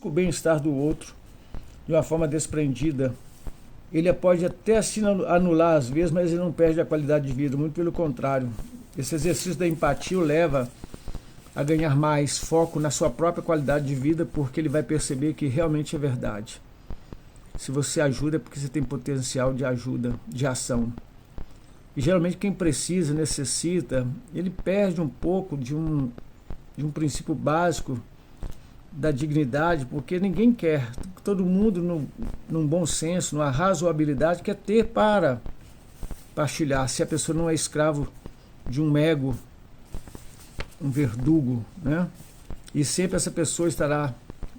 o bem-estar do outro de uma forma desprendida. Ele pode até se anular às vezes, mas ele não perde a qualidade de vida, muito pelo contrário. Esse exercício da empatia o leva a ganhar mais foco na sua própria qualidade de vida, porque ele vai perceber que realmente é verdade. Se você ajuda é porque você tem potencial de ajuda, de ação. E geralmente quem precisa, necessita, ele perde um pouco de um princípio básico da dignidade, porque ninguém quer, todo mundo num bom senso, numa razoabilidade, quer ter para partilhar, se a pessoa não é escravo de um ego, um verdugo, né? E sempre essa pessoa estará,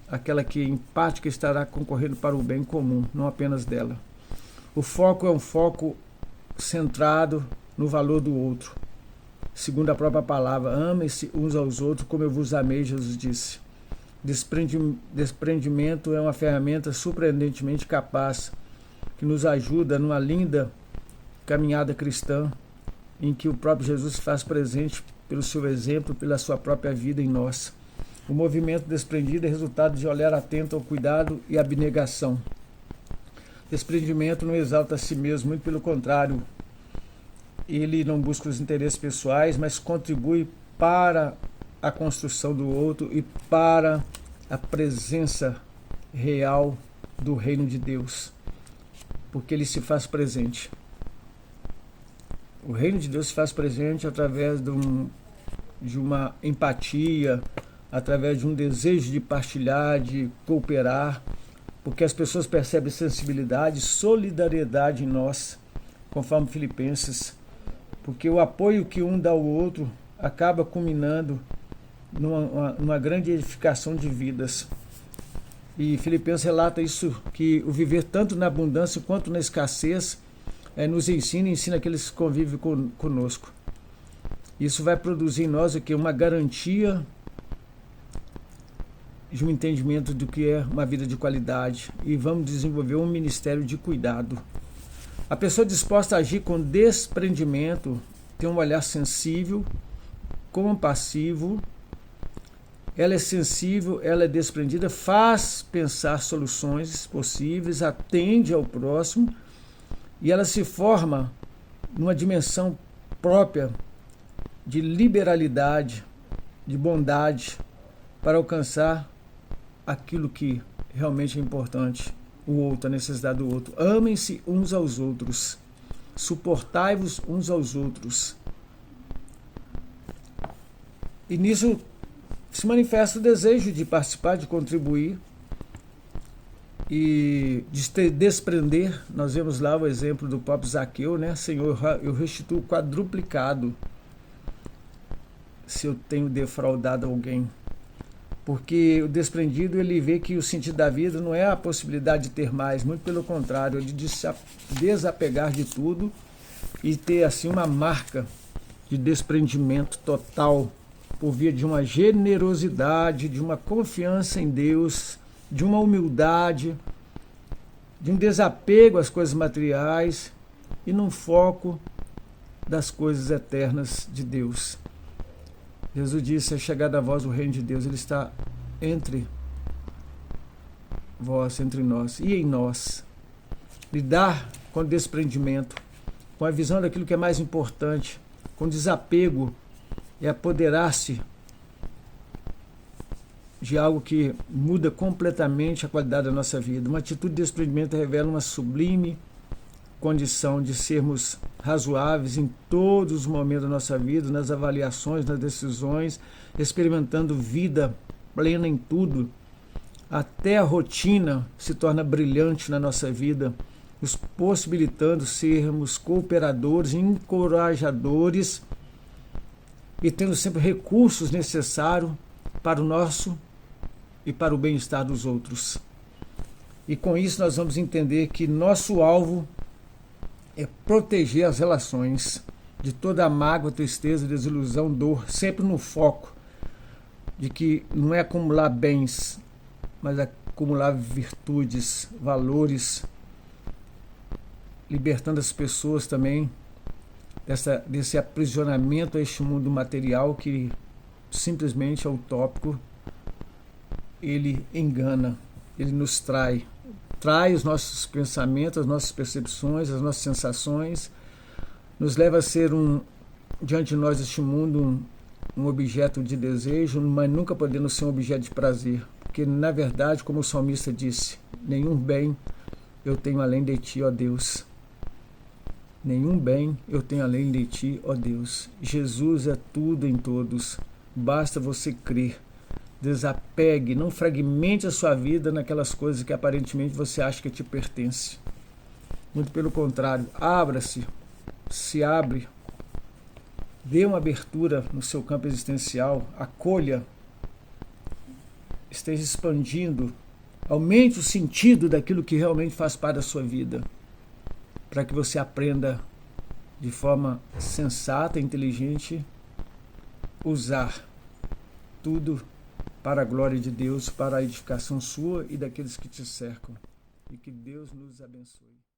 aquela que é empática, estará concorrendo para o bem comum, não apenas dela. O foco é um foco centrado no valor do outro. Segundo a própria palavra, amem-se uns aos outros como eu vos amei, Jesus disse. Desprendimento é uma ferramenta surpreendentemente capaz, que nos ajuda numa linda caminhada cristã, em que o próprio Jesus se faz presente pelo seu exemplo, pela sua própria vida em nós. O movimento desprendido é resultado de olhar atento ao cuidado e abnegação. Desprendimento não exalta a si mesmo, muito pelo contrário. Ele não busca os interesses pessoais, mas contribui para a construção do outro e para a presença real do reino de Deus, porque ele se faz presente. O reino de Deus se faz presente através de uma empatia, através de um desejo de partilhar, de cooperar, porque as pessoas percebem sensibilidade, solidariedade em nós, conforme Filipenses, porque o apoio que um dá ao outro acaba culminando numa grande edificação de vidas. E Filipenses relata isso, que o viver tanto na abundância quanto na escassez nos ensina aqueles que convivem conosco. Isso vai produzir em nós aqui uma garantia de um entendimento do que é uma vida de qualidade, e vamos desenvolver um ministério de cuidado. A pessoa disposta a agir com desprendimento tem um olhar sensível, compassivo, ela é sensível, ela é desprendida, faz pensar soluções possíveis, atende ao próximo, e ela se forma numa dimensão própria de liberalidade, de bondade, para alcançar aquilo que realmente é importante, o outro, a necessidade do outro. Amem-se uns aos outros, suportai-vos uns aos outros. E nisso se manifesta o desejo de participar, de contribuir e de se desprender. Nós vemos lá o exemplo do próprio Zaqueu, né? Senhor, eu restituo quadruplicado se eu tenho defraudado alguém. Porque o desprendido, ele vê que o sentido da vida não é a possibilidade de ter mais, muito pelo contrário, ele de se desapegar de tudo e ter assim uma marca de desprendimento total, por via de uma generosidade, de uma confiança em Deus, de uma humildade, de um desapego às coisas materiais e num foco das coisas eternas de Deus. Jesus disse: é chegado a vós o reino de Deus, ele está entre vós, entre nós e em nós. Lidar com desprendimento, com a visão daquilo que é mais importante, com desapego, é apoderar-se de algo que muda completamente a qualidade da nossa vida. Uma atitude de desprendimento revela uma sublime condição de sermos razoáveis em todos os momentos da nossa vida, nas avaliações, nas decisões, experimentando vida plena em tudo. Até a rotina se torna brilhante na nossa vida, nos possibilitando sermos cooperadores, encorajadores e tendo sempre recursos necessários para o nosso e para o bem-estar dos outros. E com isso nós vamos entender que nosso alvo é proteger as relações de toda a mágoa, tristeza, desilusão, dor, sempre no foco de que não é acumular bens, mas acumular virtudes, valores, libertando as pessoas também desse aprisionamento a este mundo material que simplesmente é utópico ele engana, ele nos trai os nossos pensamentos, as nossas percepções, as nossas sensações, nos leva a ser diante de nós este mundo um objeto de desejo, mas nunca podendo ser um objeto de prazer, porque na verdade, como o salmista disse, nenhum bem eu tenho além de ti, ó Deus. Nenhum bem eu tenho além de ti, ó Deus. Jesus é tudo em todos, basta você crer. Desapegue, não fragmente a sua vida naquelas coisas que aparentemente você acha que te pertence. Muito pelo contrário, abra-se, se abre, dê uma abertura no seu campo existencial, acolha, esteja expandindo, aumente o sentido daquilo que realmente faz parte da sua vida, para que você aprenda de forma sensata e inteligente usar tudo para a glória de Deus, para a edificação sua e daqueles que te cercam. E que Deus nos abençoe.